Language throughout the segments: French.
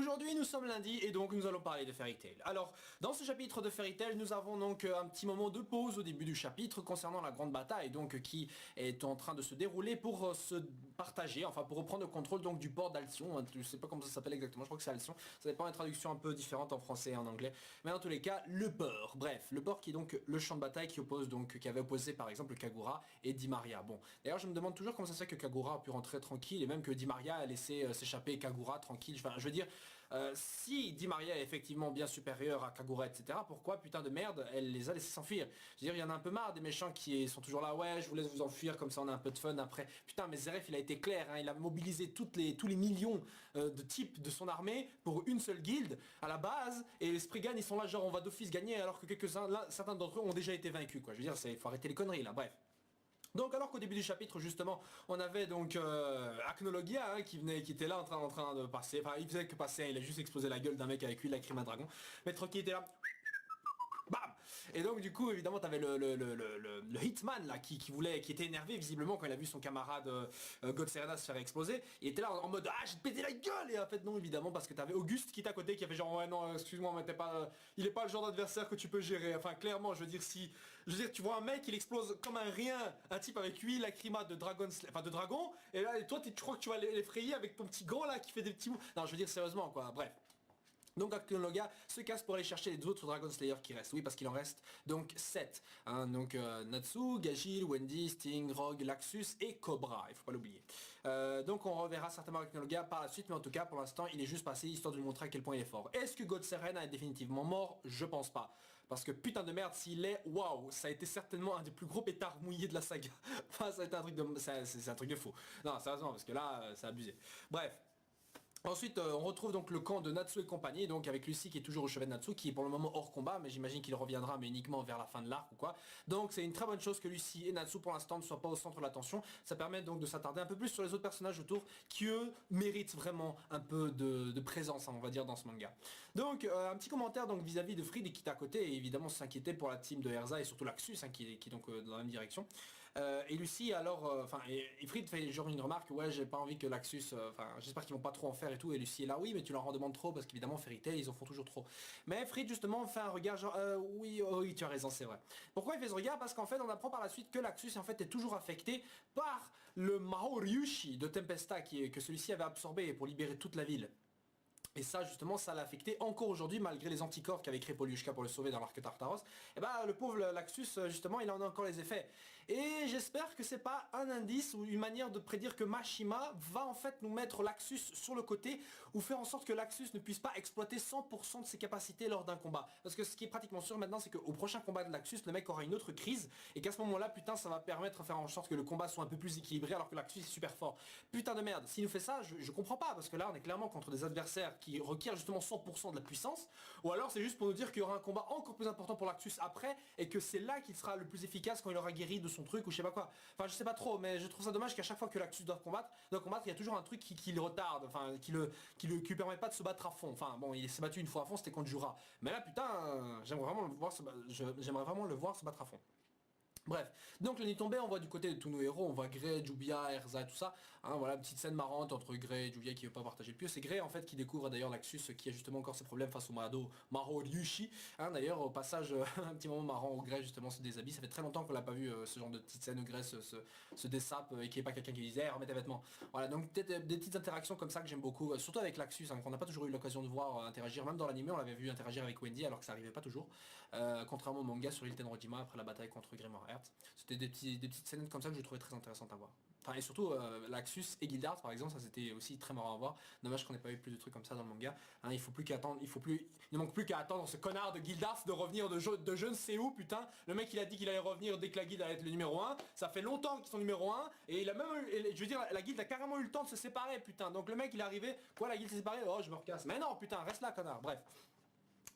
Aujourd'hui nous sommes lundi et donc nous allons parler de Fairy Tail. Alors dans ce chapitre de Fairy Tail nous avons donc un petit moment de pause au début du chapitre concernant la grande bataille donc qui est en train de se dérouler pour se partager, enfin pour reprendre le contrôle donc du port d'Alcyon. Je sais pas comment ça s'appelle exactement, je crois que c'est Alcyon. Ça dépend, une traduction un peu différente en français et en anglais. Mais dans tous les cas le port, bref, le port qui est donc le champ de bataille qui oppose donc, qui avait opposé par exemple Kagura et Di Maria. Bon, d'ailleurs je me demande toujours comment ça se fait que Kagura a pu rentrer tranquille et même que Di Maria a laissé s'échapper Kagura tranquille. Enfin je veux dire, si Di Maria est effectivement bien supérieure à Kagura, etc., pourquoi putain de merde elle les a laissés s'enfuir? Je veux dire, il y en a un peu marre des méchants qui sont toujours là, ouais je vous laisse vous enfuir, comme ça on a un peu de fun après. Putain mais Zeref il a été clair, hein, il a mobilisé tous les millions de types de son armée pour une seule guilde à la base, et les Spriggan ils sont là genre on va d'office gagner alors que quelques-uns, là, certains d'entre eux ont déjà été vaincus quoi. Je veux dire, il faut arrêter les conneries là, bref. Donc alors qu'au début du chapitre justement on avait donc Acnologia hein, qui était là en train de passer, enfin il faisait que passer, il a juste explosé la gueule d'un mec avec lui, la crime à dragon, Maître qui était là, bam. Et donc du coup évidemment t'avais le Hitman là qui était énervé visiblement quand il a vu son camarade God Serena se faire exploser. Il était là en mode ah j'ai pété la gueule, et en fait non évidemment parce que t'avais Auguste qui est à côté qui avait genre ouais non excuse-moi mais t'es pas, il est pas le genre d'adversaire que tu peux gérer. Enfin clairement je veux dire, si je veux dire tu vois un mec il explose comme un rien, un type avec 8 lacryma de dragon, enfin de dragon, et là toi tu crois que tu vas l'effrayer avec ton petit gant là qui fait des petits mots. Non je veux dire sérieusement quoi, bref. Donc Acnologia se casse pour aller chercher les autres Dragon Slayer qui restent. Oui, parce qu'il en reste donc 7. Hein, donc Natsu, Gagil, Wendy, Sting, Rogue, Laxus et Cobra. Il faut pas l'oublier. Donc on reverra certainement Acnologia par la suite. Mais en tout cas, pour l'instant, il est juste passé histoire de lui montrer à quel point il est fort. Est-ce que God Serena est définitivement mort? Je pense pas. Parce que putain de merde, s'il est, waouh, ça a été certainement un des plus gros pétards mouillés de la saga. Enfin, ça a été un truc de... C'est un truc de fou. Non, sérieusement, parce que là, c'est abusé. Bref. Ensuite on retrouve donc le camp de Natsu et compagnie, donc avec Lucy qui est toujours au chevet de Natsu, qui est pour le moment hors combat, mais j'imagine qu'il reviendra mais uniquement vers la fin de l'arc ou quoi. Donc c'est une très bonne chose que Lucy et Natsu pour l'instant ne soient pas au centre de l'attention. Ça permet donc de s'attarder un peu plus sur les autres personnages autour qui eux méritent vraiment un peu de présence, hein, on va dire, dans ce manga. Donc un petit commentaire donc vis-à-vis de Fried qui est à côté et évidemment s'inquiéter pour la team de Erza et surtout Laxus hein, qui est donc dans la même direction. Et Lucy alors, enfin et Fried fait genre une remarque, ouais j'ai pas envie que Laxus, enfin j'espère qu'ils vont pas trop en faire et tout, et Lucy est là, oui mais tu leur en demandes trop parce qu'évidemment Fairy Tail ils en font toujours trop. Mais Fried justement fait un regard genre oui, oh, oui tu as raison c'est vrai. Pourquoi il fait ce regard? Parce qu'en fait on apprend par la suite que Laxus en fait est toujours affecté par le Mahou Ryushi de Tempesta que celui-ci avait absorbé pour libérer toute la ville. Et ça justement ça l'a affecté encore aujourd'hui malgré les anticorps qu'avait créé Poliushka pour le sauver dans l'arc Tartaros. Et bah le pauvre Laxus justement il en a encore les effets. Et j'espère que c'est pas un indice ou une manière de prédire que Mashima va en fait nous mettre Laxus sur le côté ou faire en sorte que Laxus ne puisse pas exploiter 100% de ses capacités lors d'un combat. Parce que ce qui est pratiquement sûr maintenant c'est qu'au prochain combat de Laxus le mec aura une autre crise et qu'à ce moment là putain ça va permettre de faire en sorte que le combat soit un peu plus équilibré alors que Laxus est super fort. Putain de merde, s'il nous fait ça je comprends pas parce que là on est clairement contre des adversaires qui requiert justement 100% de la puissance, ou alors c'est juste pour nous dire qu'il y aura un combat encore plus important pour Laxus après, et que c'est là qu'il sera le plus efficace quand il aura guéri de son truc, ou je sais pas quoi. Enfin je sais pas trop, mais je trouve ça dommage qu'à chaque fois que Laxus doit combattre, il y a toujours un truc qui le retarde, enfin qui lui permet pas de se battre à fond. Enfin bon, il s'est battu une fois à fond, c'était contre Jura. Mais là putain, j'aimerais vraiment le voir se battre à fond. Bref, donc la nuit tombée, on voit du côté de tous nos héros, on voit Grey, Jubia, Erza, tout ça. Hein, voilà, une petite scène marrante entre Grey et Jubia qui veut pas partager le pieu. C'est Grey en fait qui découvre d'ailleurs Laxus qui a justement encore ses problèmes face au Mahou Ryushi. Hein, d'ailleurs au passage, un petit moment marrant où Grey justement se déshabille. Ça fait très longtemps qu'on l'a pas vu ce genre de petite scène où Grey se dessape et qui est pas quelqu'un qui disait hey, remets tes vêtements. Voilà, donc peut-être des petites interactions comme ça que j'aime beaucoup, surtout avec Laxus, hein, qu'on n'a pas toujours eu l'occasion de voir interagir. Même dans l'anime on l'avait vu interagir avec Wendy alors que ça arrivait pas toujours. Contrairement au manga sur l'île Tenrojima après la bataille contre Grimoire Hertz. C'était des petites scènes comme ça que je trouvais très intéressantes à voir. Enfin et surtout Laxus et Gildart par exemple, ça c'était aussi très marrant à voir. Dommage qu'on n'ait pas eu plus de trucs comme ça dans le manga. Hein, il ne manque plus qu'à attendre ce connard de Gildart de revenir de je ne sais où putain. Le mec il a dit qu'il allait revenir dès que la guilde allait être le numéro 1. Ça fait longtemps qu'ils sont numéro 1 et il a même eu, je veux dire la guilde a carrément eu le temps de se séparer putain. Donc le mec il est arrivé, quoi la guilde s'est séparée, oh je me recasse. Mais non putain, reste là connard, bref.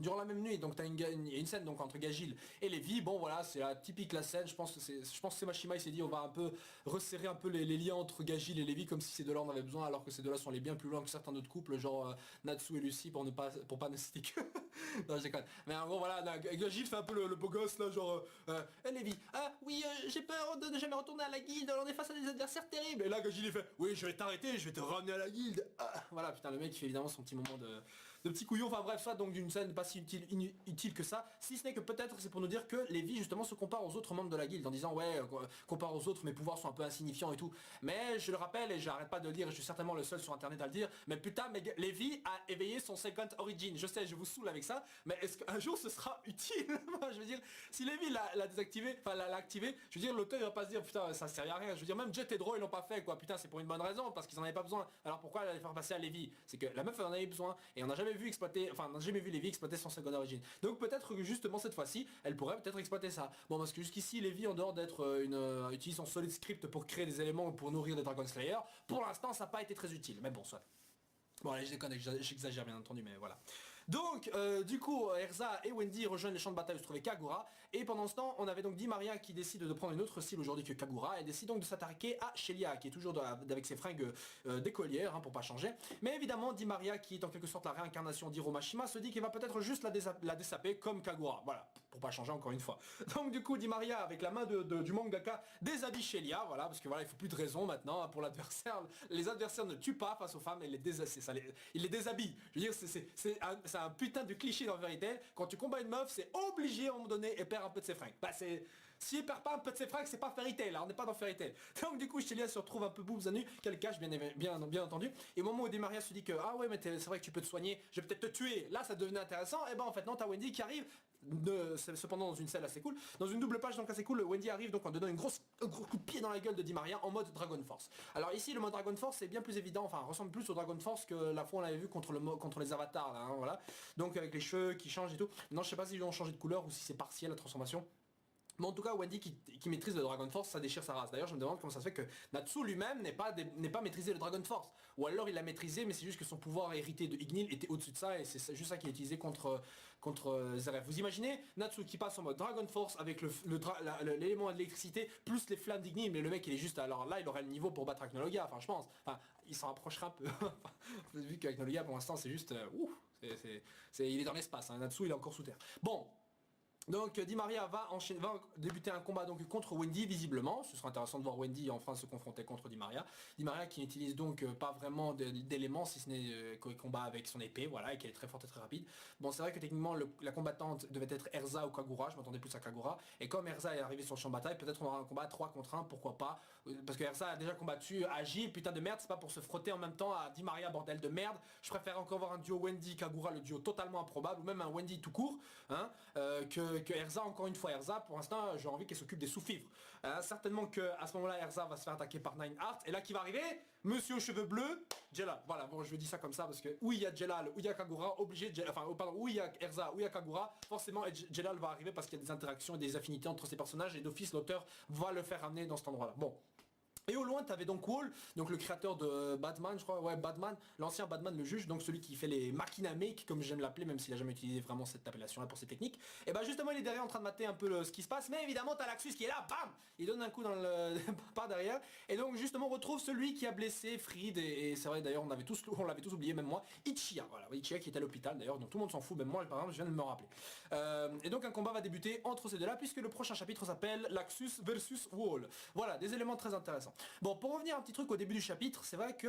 Durant la même nuit, donc t'as une scène donc entre Gagil et Lévi. Bon voilà, c'est la typique la scène. Je pense que Mashima il s'est dit on va un peu resserrer un peu les liens entre Gagil et Lévi, comme si ces deux-là en avaient besoin, alors que ces deux-là sont allés bien plus loin que certains autres couples, genre Natsu et Lucie, pour pas ne citer que. Non, je déconne. Mais en gros voilà, Gagil fait un peu le beau gosse là, genre Lévi, ah oui, j'ai peur de ne jamais retourner à la guilde, on est face à des adversaires terribles. Et là Gagil il fait oui, je vais t'arrêter, je vais te ramener à la guilde. Ah, voilà, putain, le mec il fait évidemment son petit moment de petit couillon. Enfin bref, ça donc d'une scène pas si utile que ça, si ce n'est que peut-être c'est pour nous dire que Lévi justement se compare aux autres membres de la guilde en disant ouais, compare aux autres, mes pouvoirs sont un peu insignifiants et tout. Mais je le rappelle, et j'arrête pas de le dire, et je suis certainement le seul sur internet à le dire, mais putain, mais Lévi a éveillé son second origin. Je sais, je vous saoule avec ça, mais est-ce qu'un jour ce sera utile? Je veux dire, si Lévi l'a désactivé, enfin l'a activé, je veux dire, l'auteur il va pas se dire putain ça sert à rien. Je veux dire, même Jet et Draw ils l'ont pas fait quoi, putain c'est pour une bonne raison, parce qu'ils en avaient pas besoin. Alors pourquoi aller faire passer à Lévi? C'est que la meuf elle en avait besoin, et on n'a jamais vu exploiter, enfin on n'a jamais vu Lévi exploiter son second origin. Donc peut-être que justement cette fois-ci, elle pourrait peut-être exploiter ça. Bon, parce que jusqu'ici Lévi, en dehors d'être utilise son solid script pour créer des éléments pour nourrir des Dragon Slayer, pour l'instant ça n'a pas été très utile, mais bon soit. Bon allez, je déconne, j'exagère bien entendu, mais voilà. Donc du coup Erza et Wendy rejoignent les champs de bataille où se trouvait Kagura, et pendant ce temps on avait donc Di Maria qui décide de prendre une autre cible aujourd'hui que Kagura, et décide donc de s'attaquer à Shelia qui est toujours avec ses fringues d'écolière, hein, pour pas changer. Mais évidemment Di Maria, qui est en quelque sorte la réincarnation d'Hiromashima, se dit qu'il va peut-être juste la dessaper comme Kagura, voilà, pour pas changer encore une fois. Donc du coup Di Maria avec la main du mangaka déshabille Shelia, voilà, parce que voilà il faut plus de raison maintenant pour l'adversaire. Les adversaires ne tuent pas face aux femmes, et il les déshabille. Je veux dire c'est un putain de cliché dans Fairy Tail. Quand tu combats une meuf, c'est obligé à un moment donné et perd un peu de ses fringues. Bah si elle perd pas un peu de ses fringues, c'est pas Fairy Tail, là, on n'est pas dans Fairy Tail. Donc du coup Shelia se retrouve un peu boobs à nu, qu'elle cache bien entendu. Et au moment où Di Maria se dit que ah ouais mais c'est vrai que tu peux te soigner, je vais peut-être te tuer, là ça devenait intéressant, et ben en fait non, t'as Wendy qui arrive. Cependant dans une scène assez cool, dans une double page donc assez cool, Wendy arrive donc en donnant un gros coup de pied dans la gueule de Di Maria en mode Dragon Force. Alors ici le mode Dragon Force est bien plus évident, enfin ressemble plus au Dragon Force que la fois on l'avait vu contre les avatars là, hein, voilà. Donc avec les cheveux qui changent et tout. Non, je sais pas si ils ont changé de couleur ou si c'est partiel la transformation. Mais en tout cas, Wendy qui maîtrise le Dragon Force, ça déchire sa race. D'ailleurs, je me demande comment ça se fait que Natsu lui-même n'est pas maîtrisé le Dragon Force. Ou alors il l'a maîtrisé, mais c'est juste que son pouvoir hérité de Ignil était au-dessus de ça, et c'est juste ça qu'il a utilisé contre Zeref. Vous imaginez Natsu qui passe en mode Dragon Force avec l'élément de l'électricité plus les flammes d'Ignil, mais le mec il est juste, alors là il aurait le niveau pour battre Acnologia, enfin je pense. Enfin, il s'en rapprocherait un peu. Vu qu'Acnologia pour l'instant c'est juste... il est dans l'espace, hein. Natsu il est encore sous terre. Bon. Donc Di Maria va débuter un combat donc contre Wendy visiblement. Ce sera intéressant de voir Wendy enfin se confronter contre Di Maria. Di Maria qui n'utilise donc pas vraiment d'éléments si ce n'est combat avec son épée, voilà, et qui est très forte et très rapide. Bon, c'est vrai que techniquement la combattante devait être Erza ou Kagura, je m'attendais plus à Kagura. Et comme Erza est arrivé sur le champ de bataille, peut-être on aura un combat 3 contre 1, pourquoi pas. Parce que Erza a déjà combattu Agi, putain de merde, c'est pas pour se frotter en même temps à Di Maria, bordel de merde. Je préfère encore voir un duo Wendy-Kagura, le duo totalement improbable, ou même un Wendy tout court, hein, que Erza, encore une fois. Erza, pour l'instant, j'ai envie qu'elle s'occupe des sous-fifres. Certainement qu'à ce moment-là, Erza va se faire attaquer par Nine Heart. Et là, qui va arriver? Monsieur aux cheveux bleus, Jelal. Voilà, bon, je dis ça comme ça parce que où il y a Jelal, où il y a Kagura, où il y a Erza, où il y a Kagura, forcément Jelal va arriver parce qu'il y a des interactions et des affinités entre ces personnages, et d'office, l'auteur va le faire amener dans cet endroit-là. Bon. Et au loin, tu avais donc Wall, donc le créateur de Batman, je crois, ouais, Batman, l'ancien Batman, le juge, donc celui qui fait les machina make, comme j'aime l'appeler, même s'il a jamais utilisé vraiment cette appellation-là pour ses techniques. Et bah justement, il est derrière en train de mater un peu ce qui se passe, mais évidemment, t'as l'Axus qui est là, bam, il donne un coup dans le par derrière, et donc justement, on retrouve celui qui a blessé Fried, et c'est vrai d'ailleurs, on l'avait tous oublié, même moi, Ichiya, voilà, Ichiya qui est à l'hôpital d'ailleurs, donc tout le monde s'en fout, même moi, par exemple, je viens de me rappeler. Et donc un combat va débuter entre ces deux-là, puisque le prochain chapitre s'appelle l'Axus versus Wall. Voilà, des éléments très intéressants. Bon, pour revenir un petit truc au début du chapitre, c'est vrai que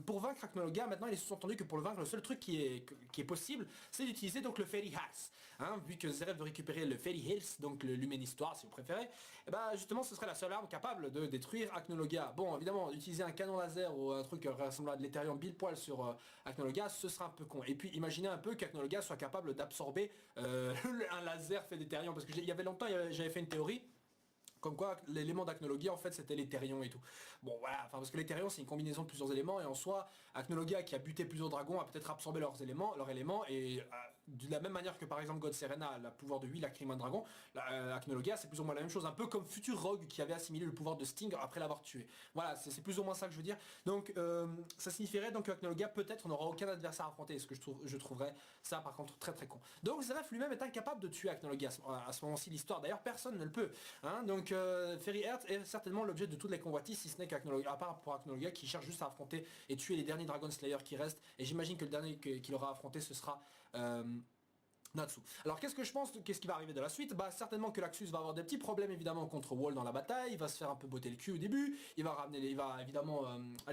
pour vaincre Acnologia, maintenant il est sous-entendu que pour le vaincre, le seul truc qui est possible, c'est d'utiliser donc le Fairy Health. Hein, vu que Zeref veut récupérer le Fairy Health, donc l'Humaine Histoire si vous préférez, et bah justement ce serait la seule arme capable de détruire Acnologia. Bon, évidemment, utiliser un canon laser ou un truc ressemblant à de l'Etherium pile poil sur Acnologia, ce sera un peu con. Et puis imaginez un peu qu'Acnologia soit capable d'absorber un laser fait d'Etherium, parce que il y avait longtemps, j'avais fait une théorie. Comme quoi l'élément d'Acnologia en fait c'était l'Etherion et tout. Bon voilà, enfin parce que l'Etherion c'est une combinaison de plusieurs éléments, et en soi Acnologia qui a buté plusieurs dragons a peut-être absorbé leurs éléments et de la même manière que par exemple God Serena a le pouvoir de 8 Lacrimoine Dragon, Acnologia c'est plus ou moins la même chose, un peu comme Future Rogue qui avait assimilé le pouvoir de Sting après l'avoir tué. Voilà, c'est plus ou moins ça que je veux dire. Donc ça signifierait donc que Acnologia peut-être on n'aura aucun adversaire à affronter, ce que je trouverais ça par contre très très con. Donc Zeref lui-même est incapable de tuer Acnologia à ce moment-ci l'histoire, d'ailleurs personne ne le peut. Hein. Donc Fairy Heart est certainement l'objet de toutes les convoitises, si ce n'est qu'Acnologia, à part pour Acnologia qui cherche juste à affronter et tuer les derniers Dragon Slayer qui restent, et j'imagine que le dernier qu'il aura affronté ce sera Natsu. Alors qu'est-ce que je pense, qu'est-ce qui va arriver de la suite? Bah certainement que Laxus va avoir des petits problèmes évidemment contre Wall dans la bataille, il va se faire un peu botter le cul au début, il va ramener, il va évidemment,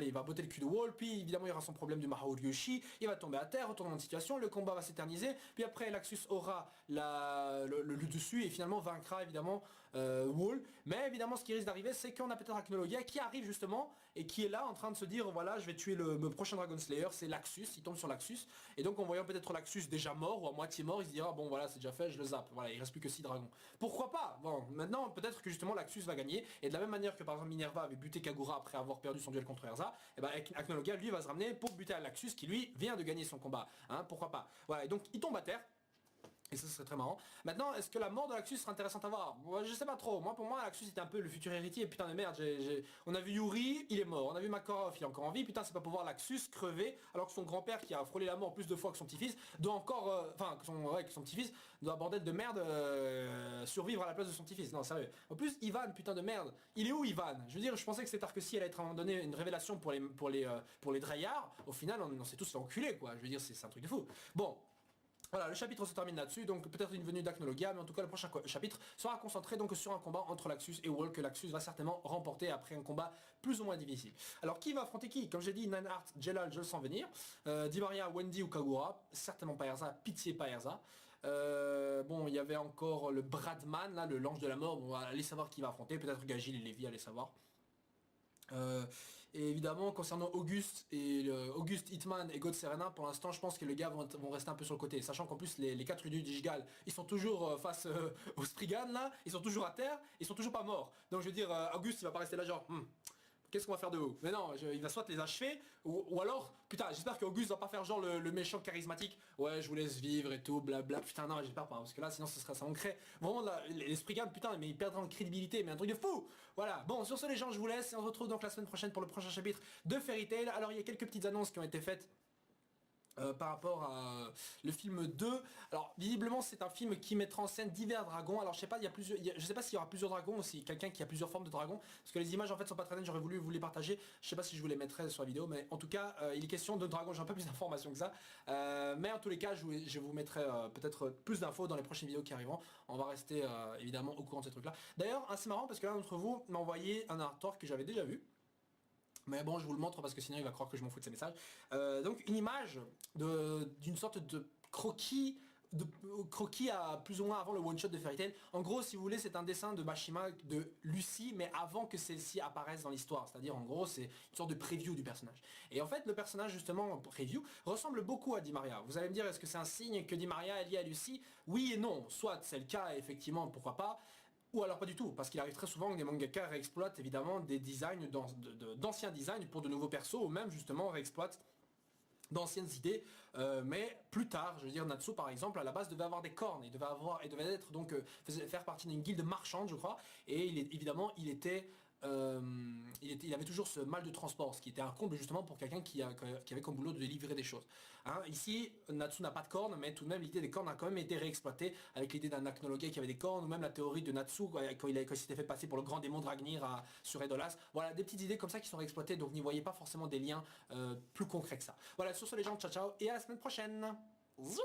il va botter le cul de Wall, puis évidemment il y aura son problème du Mahou Ryoshi, il va tomber à terre, retournement de situation, le combat va s'éterniser, puis après Laxus aura le dessus et finalement vaincra évidemment Wall, mais évidemment ce qui risque d'arriver c'est qu'on a peut-être Acnologia qui arrive justement et qui est là en train de se dire voilà je vais tuer le prochain Dragon Slayer, c'est Laxus, il tombe sur Laxus, et donc en voyant peut-être Laxus déjà mort ou à moitié mort, il se dira bon voilà c'est déjà fait, je le zappe, voilà il reste plus que 6 dragons. Pourquoi pas? Bon maintenant peut-être que justement Laxus va gagner, et de la même manière que par exemple Minerva avait buté Kagura après avoir perdu son duel contre Erza, et ben Acnologia lui va se ramener pour buter à Laxus qui lui vient de gagner son combat, hein, pourquoi pas. Voilà, et donc il tombe à terre. Et ça serait très marrant. Maintenant, est-ce que la mort de Laxus serait intéressante à voir? Je sais pas trop. Moi, pour moi, Laxus était un peu le futur héritier. Putain de merde, on a vu Yuri, il est mort. On a vu Makarov, il est encore en vie. Putain, c'est pas pour voir Laxus crever, alors que son grand-père, qui a frôlé la mort plus de fois que son petit-fils, doit encore... Enfin, que son petit-fils doit, bordel de merde, survivre à la place de son petit-fils. Non, sérieux. En plus, Ivan, putain de merde. Il est où, Ivan? Je veux dire, je pensais que cette Arc-ci allait être à un moment donné une révélation pour les Dreyards. Au final, on s'est tous fait enculer, quoi. Je veux dire, c'est un truc de fou. Bon. Voilà, le chapitre se termine là-dessus, donc peut-être une venue d'Acnologia, mais en tout cas le prochain chapitre sera concentré donc sur un combat entre Laxus et Wall que Laxus va certainement remporter après un combat plus ou moins difficile. Alors qui va affronter qui? Comme j'ai dit, Nineheart, Jelal, je le sens venir. Di Maria, Wendy ou Kagura, certainement pas Erza, pitié pas Erza. Bon, il y avait encore le Bradman, là, le l'ange de la mort, on va aller savoir qui va affronter, peut-être Gagil et Lévi, allez savoir. Et évidemment concernant Auguste et Auguste Hitman et God Serena, pour l'instant je pense que les gars vont rester un peu sur le côté, sachant qu'en plus les 4 du Digigal ils sont toujours face au Spriggan là, ils sont toujours à terre, ils sont toujours pas morts, donc je veux dire Auguste il va pas rester là genre qu'est-ce qu'on va faire de vous? Mais non, il va soit les achever, ou alors, putain, j'espère qu'Auguste va pas faire genre le méchant charismatique. Ouais, je vous laisse vivre et tout, blabla. Putain, non, j'espère pas, parce que là, sinon, ça manquerait vraiment les Spriggan, putain, mais ils perdront en crédibilité, mais un truc de fou. Voilà. Bon, sur ce, les gens, je vous laisse, et on se retrouve donc la semaine prochaine pour le prochain chapitre de Fairy Tail. Alors, il y a quelques petites annonces qui ont été faites. Par rapport à le film 2, alors visiblement c'est un film qui mettra en scène divers dragons. Alors je sais pas, je sais pas s'il y aura plusieurs dragons ou si quelqu'un qui a plusieurs formes de dragons, parce que les images en fait sont pas très nettes, j'aurais voulu vous les partager. Je sais pas si je vous les mettrai sur la vidéo, mais en tout cas il est question de dragons, j'ai un peu plus d'informations que ça, mais en tous les cas je vous mettrai peut-être plus d'infos dans les prochaines vidéos qui arriveront. On va rester évidemment au courant de ces trucs là. D'ailleurs c'est marrant parce que l'un d'entre vous m'a envoyé un artwork que j'avais déjà vu. Mais bon, je vous le montre parce que sinon il va croire que je m'en fous de ses messages. Donc une image d'une sorte de croquis, à plus ou moins avant le one shot de Fairy Tail. En gros, si vous voulez, c'est un dessin de Mashima de Lucie, mais avant que celle-ci apparaisse dans l'histoire. C'est-à-dire, en gros, c'est une sorte de preview du personnage. Et en fait, le personnage, justement, preview, ressemble beaucoup à Di Maria. Vous allez me dire, est-ce que c'est un signe que Di Maria est lié à Lucie? Oui et non. Soit c'est le cas, effectivement, pourquoi pas. Ou alors pas du tout, parce qu'il arrive très souvent que des mangaka réexploitent évidemment des designs, d'anciens designs pour de nouveaux persos, ou même justement réexploitent d'anciennes idées, mais plus tard, je veux dire Natsu par exemple, à la base devait avoir des cornes, il devait être donc faire partie d'une guilde marchande je crois, et évidemment il avait toujours ce mal de transport, ce qui était un comble justement pour quelqu'un qui avait comme boulot de livrer des choses. Hein, ici, Natsu n'a pas de cornes, mais tout de même l'idée des cornes a quand même été réexploitée avec l'idée d'un Acnologia qui avait des cornes, ou même la théorie de Natsu quand il s'était fait passer pour le grand démon Dragnir sur Edolas. Voilà, des petites idées comme ça qui sont réexploitées, donc n'y voyez pas forcément des liens plus concrets que ça. Voilà, sur ce les gens, ciao ciao, et à la semaine prochaine. Zou.